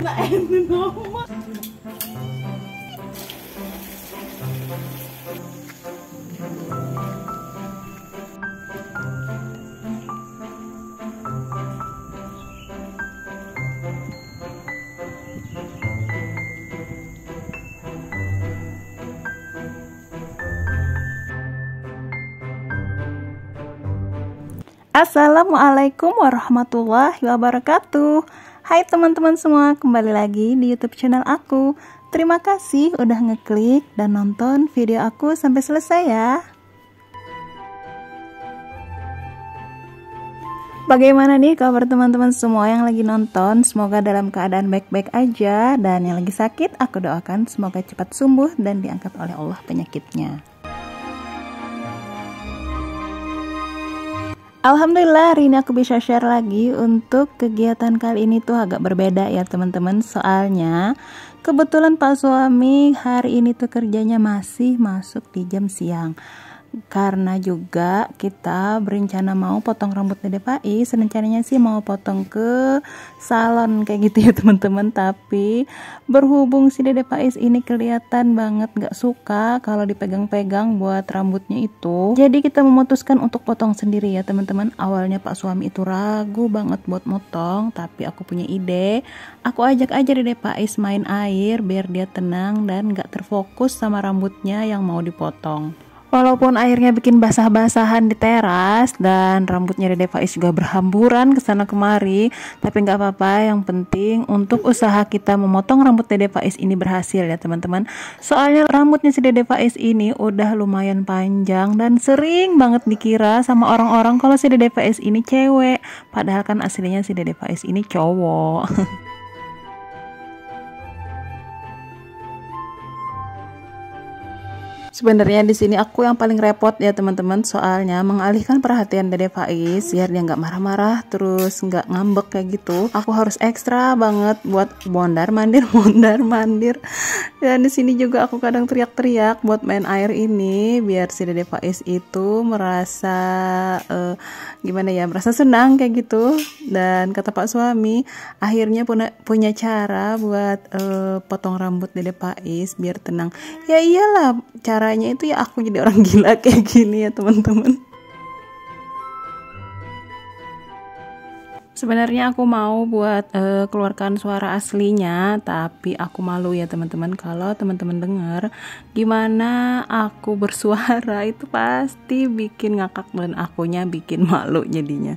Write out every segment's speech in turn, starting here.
Nah, itu nama. Assalamualaikum warahmatullahi wabarakatuh. Hai teman-teman semua, kembali lagi di YouTube channel aku. Terima kasih udah ngeklik dan nonton video aku sampai selesai ya. Bagaimana nih kabar teman-teman semua yang lagi nonton? Semoga dalam keadaan baik-baik aja. Dan yang lagi sakit, aku doakan semoga cepat sembuh dan diangkat oleh Allah penyakitnya. Alhamdulillah hari ini aku bisa share lagi. Untuk kegiatan kali ini tuh agak berbeda ya teman-teman. Soalnya kebetulan Pak suami hari ini tuh kerjanya masih masuk di jam siang. Karena juga kita berencana mau potong rambut Dede Faiz. Rencananya sih mau potong ke salon kayak gitu ya teman-teman. Tapi berhubung si Dede Faiz ini kelihatan banget gak suka kalau dipegang-pegang buat rambutnya itu, jadi kita memutuskan untuk potong sendiri ya teman-teman. Awalnya Pak suami itu ragu banget buat motong, tapi aku punya ide. Aku ajak aja Dede Faiz main air biar dia tenang dan gak terfokus sama rambutnya yang mau dipotong. Walaupun airnya bikin basah-basahan di teras dan rambutnya Dede Faiz juga berhamburan kesana kemari, tapi nggak apa-apa. Yang penting untuk usaha kita memotong rambut Dede Faiz ini berhasil ya teman-teman. Soalnya rambutnya si Dede Faiz ini udah lumayan panjang dan sering banget dikira sama orang-orang kalau si Dede Faiz ini cewek, padahal kan aslinya si Dede Faiz ini cowok. Sebenarnya di sini aku yang paling repot ya teman-teman, soalnya mengalihkan perhatian Dede Faiz biar dia nggak marah-marah terus nggak ngambek kayak gitu. Aku harus ekstra banget buat mondar mandir mondar mandir. Dan di sini juga aku kadang teriak-teriak buat main air ini biar si Dede Faiz itu merasa gimana ya, merasa senang kayak gitu. Dan kata Pak suami akhirnya punya cara buat potong rambut Dede Faiz biar tenang. Ya iyalah, caranya itu ya aku jadi orang gila kayak gini ya teman-teman. Sebenarnya aku mau buat keluarkan suara aslinya, tapi aku malu ya teman-teman. Kalau teman-teman dengar gimana aku bersuara itu pasti bikin ngakak dan akunya bikin malu jadinya.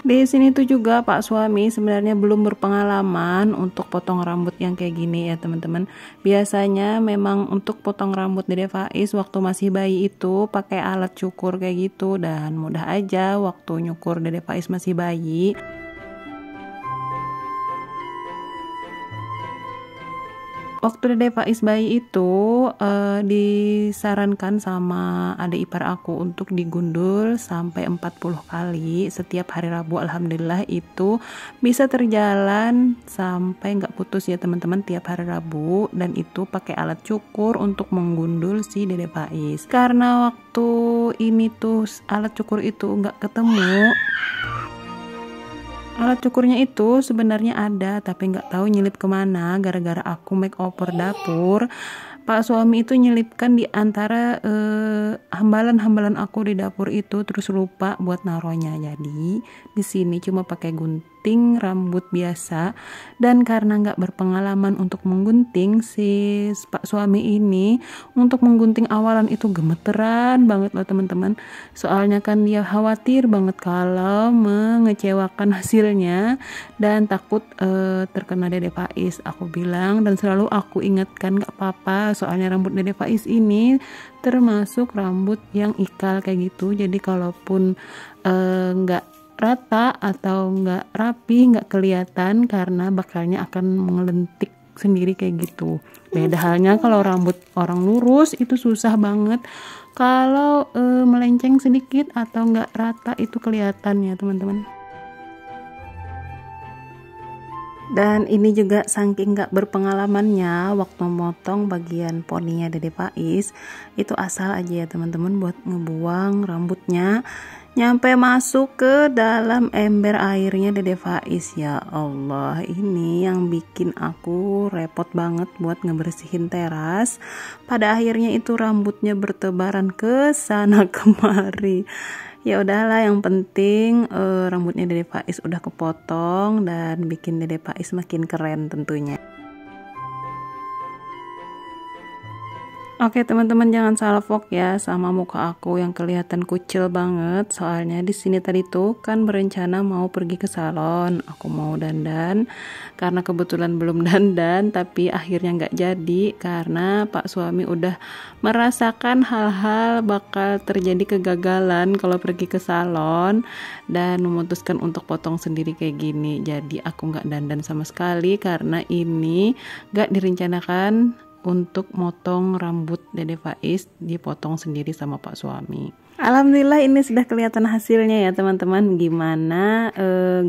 Di sini tuh juga Pak suami sebenarnya belum berpengalaman untuk potong rambut yang kayak gini ya teman-teman. Biasanya memang untuk potong rambut Dede Faiz waktu masih bayi itu pakai alat cukur kayak gitu, dan mudah aja waktu nyukur Dede Faiz masih bayi. Waktu Dede Faiz bayi itu disarankan sama adik ipar aku untuk digundul sampai 40 kali setiap hari Rabu. Alhamdulillah itu bisa terjalan sampai nggak putus ya teman-teman tiap hari Rabu, dan itu pakai alat cukur untuk menggundul si Dede Faiz. Karena waktu ini tuh alat cukur itu nggak ketemu. Alat cukurnya itu sebenarnya ada, tapi nggak tahu nyelip kemana. Gara-gara aku makeover dapur, Pak suami itu nyelipkan di antara hambalan-hambalan aku di dapur itu, terus lupa buat naruhnya. Jadi di sini cuma pakai gunting rambut biasa, dan karena nggak berpengalaman untuk menggunting, si Pak suami ini untuk menggunting awalan itu gemeteran banget loh teman-teman. Soalnya kan dia khawatir banget kalau mengecewakan hasilnya dan takut terkena Dede Faiz. Aku bilang dan selalu aku ingatkan nggak apa-apa, soalnya rambut Dede Faiz ini termasuk rambut yang ikal kayak gitu. Jadi kalaupun nggak rata atau nggak rapi, nggak kelihatan karena bakalnya akan mengelentik sendiri kayak gitu. Beda halnya kalau rambut orang lurus itu susah banget. Kalau melenceng sedikit atau nggak rata itu kelihatan ya teman-teman. Dan ini juga saking gak berpengalamannya waktu motong bagian poninya Dede Faiz, itu asal aja ya teman-teman buat ngebuang rambutnya. nyampe masuk ke dalam ember airnya Dede Faiz. Ya Allah, ini yang bikin aku repot banget buat ngebersihin teras. Pada akhirnya itu rambutnya bertebaran ke sana kemari. Ya udahlah, yang penting rambutnya Dede Faiz udah kepotong dan bikin Dede Faiz makin keren tentunya. Oke teman-teman, jangan salfok ya sama muka aku yang kelihatan kucil banget. Soalnya di sini tadi tuh kan berencana mau pergi ke salon, aku mau dandan. Karena kebetulan belum dandan, tapi akhirnya nggak jadi karena Pak suami udah merasakan hal-hal bakal terjadi kegagalan kalau pergi ke salon dan memutuskan untuk potong sendiri kayak gini. Jadi aku nggak dandan sama sekali karena ini nggak direncanakan untuk motong rambut Dede Faiz, dipotong sendiri sama Pak suami. Alhamdulillah ini sudah kelihatan hasilnya ya teman-teman. Gimana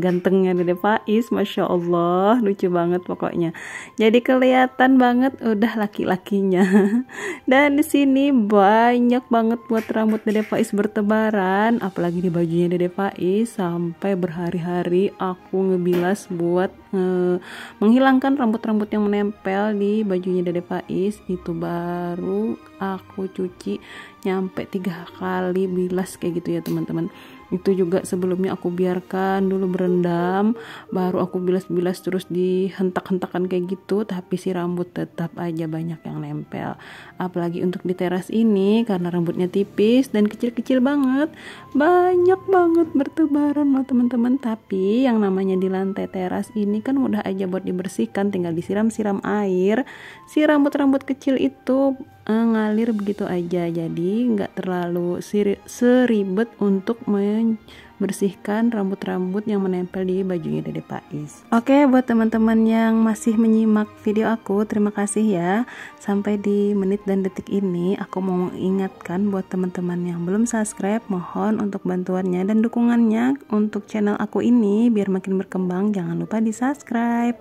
gantengnya Dede Faiz, Masya Allah, lucu banget pokoknya. Jadi kelihatan banget udah laki-lakinya. Dan di sini banyak banget buat rambut Dede Faiz bertebaran, apalagi di bajunya Dede Faiz. Sampai berhari-hari aku ngebilas buat menghilangkan rambut-rambut yang menempel di bajunya Dede Faiz. Itu baru aku cuci nyampe 3 kali bilas kayak gitu ya teman-teman. Itu juga sebelumnya aku biarkan dulu berendam, baru aku bilas-bilas terus dihentak-hentakan kayak gitu, tapi si rambut tetap aja banyak yang nempel. Apalagi untuk di teras ini karena rambutnya tipis dan kecil-kecil banget, banyak banget bertebaran loh teman-teman. Tapi yang namanya di lantai teras ini kan mudah aja buat dibersihkan, tinggal disiram-siram air. Si rambut-rambut kecil itu ngalir begitu aja, jadi nggak terlalu seribet untuk membersihkan rambut-rambut yang menempel di bajunya Dede Faiz. Oke, buat teman-teman yang masih menyimak video aku, terima kasih ya. Sampai di menit dan detik ini aku mau mengingatkan buat teman-teman yang belum subscribe, mohon untuk bantuannya dan dukungannya untuk channel aku ini biar makin berkembang. Jangan lupa di subscribe.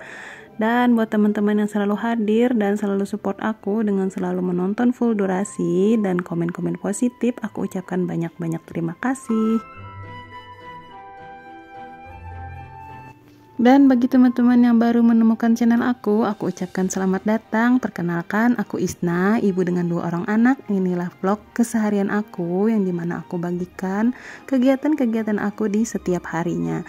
Dan buat teman-teman yang selalu hadir dan selalu support aku dengan selalu menonton full durasi dan komen-komen positif, aku ucapkan banyak-banyak terima kasih. Dan bagi teman-teman yang baru menemukan channel aku ucapkan selamat datang. Perkenalkan, aku Isna, ibu dengan 2 orang anak. Inilah vlog keseharian aku yang dimana aku bagikan kegiatan-kegiatan aku di setiap harinya.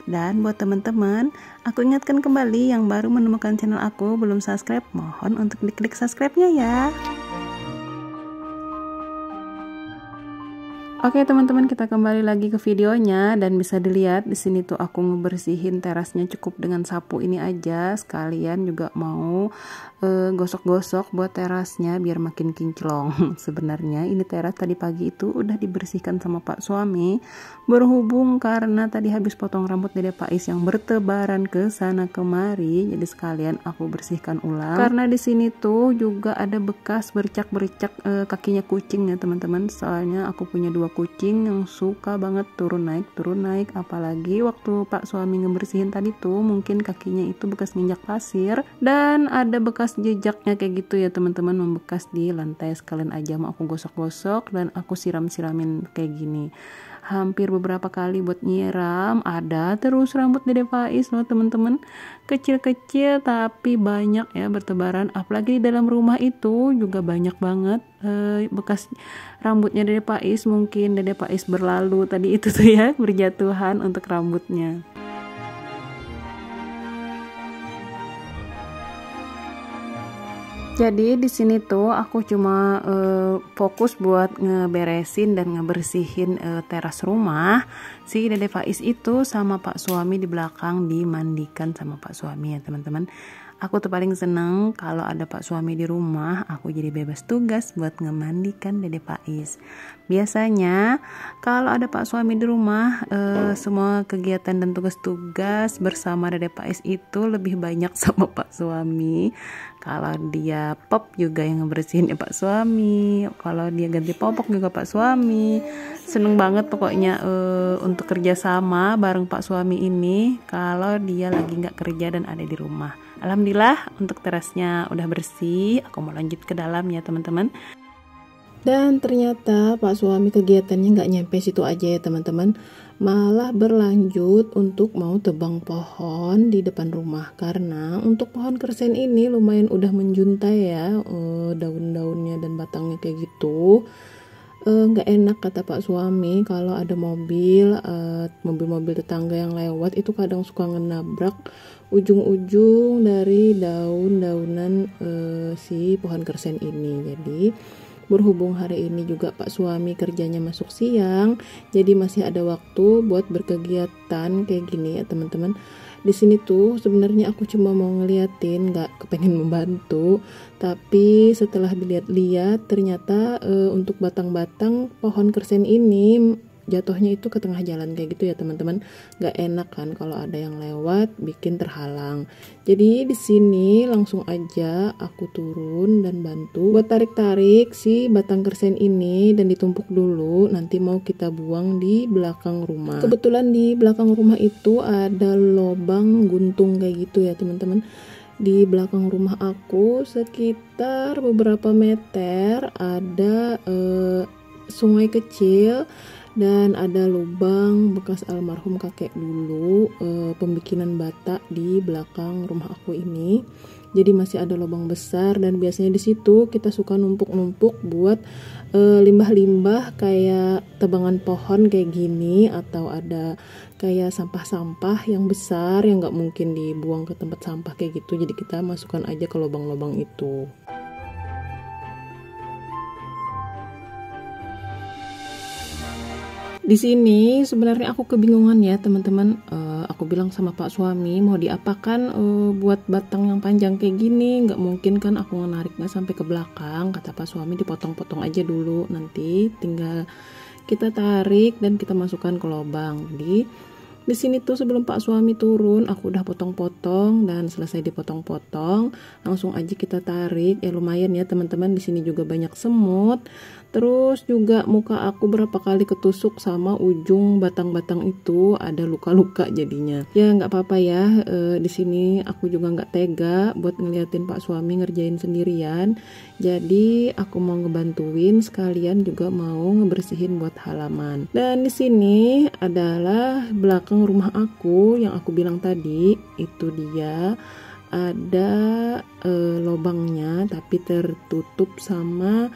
Dan buat teman-teman, aku ingatkan kembali yang baru menemukan channel aku belum subscribe, mohon untuk diklik subscribe-nya ya. Oke teman-teman, kita kembali lagi ke videonya dan bisa dilihat di sini tuh aku ngebersihin terasnya cukup dengan sapu ini aja. Sekalian juga mau gosok-gosok buat terasnya biar makin kinclong. Sebenarnya ini teras tadi pagi itu udah dibersihkan sama Pak suami. Berhubung karena tadi habis potong rambut Dede Faiz yang bertebaran ke sana kemari, jadi sekalian aku bersihkan ulang. Karena di sini tuh juga ada bekas bercak-bercak kakinya kucing ya teman-teman. Soalnya aku punya 2 kucing yang suka banget turun naik, apalagi waktu Pak suami ngebersihin tadi tuh mungkin kakinya itu bekas nginjak pasir dan ada bekas jejaknya kayak gitu ya teman-teman, membekas di lantai. Sekalian aja mau aku gosok-gosok dan aku siram-siramin kayak gini. Hampir beberapa kali buat nyiram, ada terus rambut Dede Faiz loh teman-teman, kecil-kecil tapi banyak ya bertebaran. Apalagi di dalam rumah itu juga banyak banget bekas rambutnya Dede Faiz. Mungkin Dede Faiz berlalu tadi itu tuh ya, berjatuhan untuk rambutnya. Jadi di sini tuh aku cuma fokus buat ngeberesin dan ngebersihin teras rumah. Si Dede Faiz itu sama Pak suami di belakang dimandikan sama Pak suami ya teman-teman. Aku tuh paling seneng kalau ada Pak suami di rumah, aku jadi bebas tugas buat ngemandikan Dede Faiz. Biasanya kalau ada Pak suami di rumah, semua kegiatan dan tugas-tugas bersama Dede Faiz itu lebih banyak sama Pak suami. Kalau dia pop juga yang ngebersihin ya Pak suami, kalau dia ganti popok juga Pak suami. Seneng banget pokoknya untuk kerjasama bareng Pak suami ini kalau dia lagi nggak kerja dan ada di rumah. Alhamdulillah untuk terasnya udah bersih. Aku mau lanjut ke dalam ya teman-teman. Dan ternyata Pak suami kegiatannya nggak nyampe situ aja ya teman-teman, malah berlanjut untuk mau tebang pohon di depan rumah. Karena untuk pohon kersen ini lumayan udah menjuntai ya, daun-daunnya dan batangnya kayak gitu. Nggak enak kata Pak suami kalau ada mobil-mobil tetangga yang lewat itu kadang suka ngenabrak ujung-ujung dari daun-daunan si pohon kersen ini. Jadi berhubung hari ini juga Pak suami kerjanya masuk siang, jadi masih ada waktu buat berkegiatan kayak gini ya teman-teman. Di sini tuh sebenarnya aku cuma mau ngeliatin, nggak kepengen membantu, tapi setelah dilihat-lihat ternyata untuk batang-batang pohon kersen ini jatuhnya itu ke tengah jalan kayak gitu ya teman-teman. Nggak enak kan kalau ada yang lewat bikin terhalang. Jadi di sini langsung aja aku turun dan bantu buat tarik-tarik si batang kersen ini dan ditumpuk dulu, nanti mau kita buang di belakang rumah. Kebetulan di belakang rumah itu ada lobang guntung kayak gitu ya teman-teman. Di belakang rumah aku sekitar beberapa meter ada sungai kecil dan ada lubang bekas almarhum kakek dulu, pembikinan bata di belakang rumah aku ini. Jadi masih ada lubang besar dan biasanya di situ kita suka numpuk-numpuk buat limbah-limbah kayak tebangan pohon kayak gini, atau ada kayak sampah-sampah yang besar yang nggak mungkin dibuang ke tempat sampah kayak gitu. Jadi kita masukkan aja ke lubang-lubang itu. Di sini sebenarnya aku kebingungan ya teman-teman. Aku bilang sama Pak suami mau diapakan buat batang yang panjang kayak gini, nggak mungkin kan aku menariknya sampai ke belakang. Kata Pak suami dipotong-potong aja dulu, nanti tinggal kita tarik dan kita masukkan ke lubang. Jadi di sini tuh sebelum Pak suami turun aku udah potong-potong, dan selesai dipotong-potong langsung aja kita tarik. Ya lumayan ya teman-teman, di sini juga banyak semut. Terus juga muka aku berapa kali ketusuk sama ujung batang-batang itu, ada luka-luka jadinya. Ya nggak apa-apa ya, di sini aku juga nggak tega buat ngeliatin Pak suami ngerjain sendirian. Jadi aku mau ngebantuin sekalian juga mau ngebersihin buat halaman. Dan di sini adalah belakang rumah aku yang aku bilang tadi, itu dia ada lobangnya tapi tertutup sama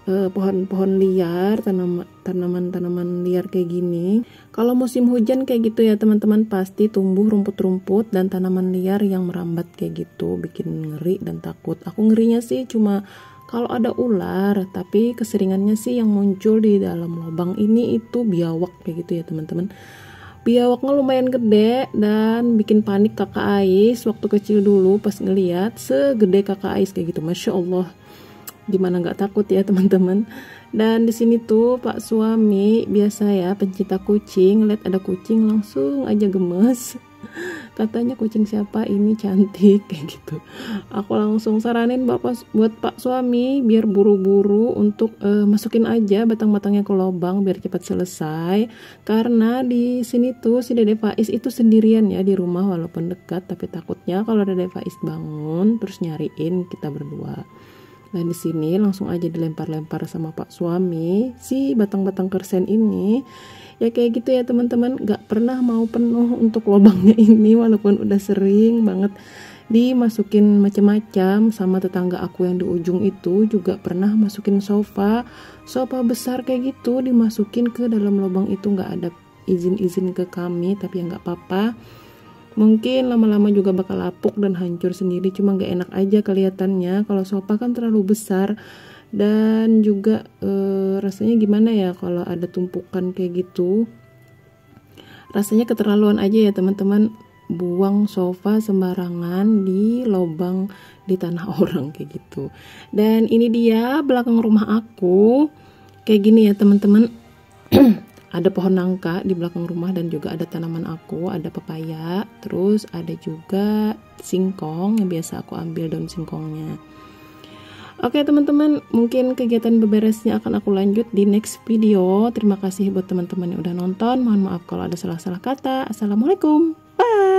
pohon-pohon liar, tanaman-tanaman liar kayak gini. Kalau musim hujan kayak gitu ya teman-teman, pasti tumbuh rumput-rumput dan tanaman liar yang merambat kayak gitu, bikin ngeri dan takut. Aku ngerinya sih cuma kalau ada ular, tapi keseringannya sih yang muncul di dalam lubang ini itu biawak kayak gitu ya teman-teman. Biawaknya lumayan gede dan bikin panik kakak Ais waktu kecil dulu pas ngeliat segede kakak Ais kayak gitu. Masya Allah, gimana nggak takut ya teman-teman. Dan di sini tuh Pak suami biasa ya pencinta kucing, lihat ada kucing langsung aja gemes. Katanya kucing siapa ini cantik kayak gitu. Aku langsung saranin buat Pak suami biar buru-buru untuk masukin aja batang-batangnya ke lubang biar cepat selesai. Karena di sini tuh si Dede Faiz itu sendirian ya di rumah walaupun dekat, tapi takutnya kalau Dede Faiz bangun terus nyariin kita berdua. Dan di sini langsung aja dilempar-lempar sama Pak suami si batang-batang kersen ini. Ya kayak gitu ya teman-teman, gak pernah mau penuh untuk lubangnya ini walaupun udah sering banget dimasukin macam-macam. Sama tetangga aku yang di ujung itu juga pernah masukin sofa besar kayak gitu dimasukin ke dalam lubang itu. Gak ada izin-izin ke kami, tapi ya gak apa-apa. Mungkin lama-lama juga bakal lapuk dan hancur sendiri, cuma gak enak aja kelihatannya. Kalau sofa kan terlalu besar, dan juga rasanya gimana ya kalau ada tumpukan kayak gitu. Rasanya keterlaluan aja ya teman-teman, buang sofa sembarangan di lubang di tanah orang kayak gitu. Dan ini dia belakang rumah aku kayak gini ya teman-teman. Ada pohon nangka di belakang rumah dan juga ada tanaman aku, ada pepaya, terus ada juga singkong yang biasa aku ambil daun singkongnya. Oke teman-teman, mungkin kegiatan beberesnya akan aku lanjut di next video. Terima kasih buat teman-teman yang udah nonton. Mohon maaf kalau ada salah-salah kata. Assalamualaikum. Bye.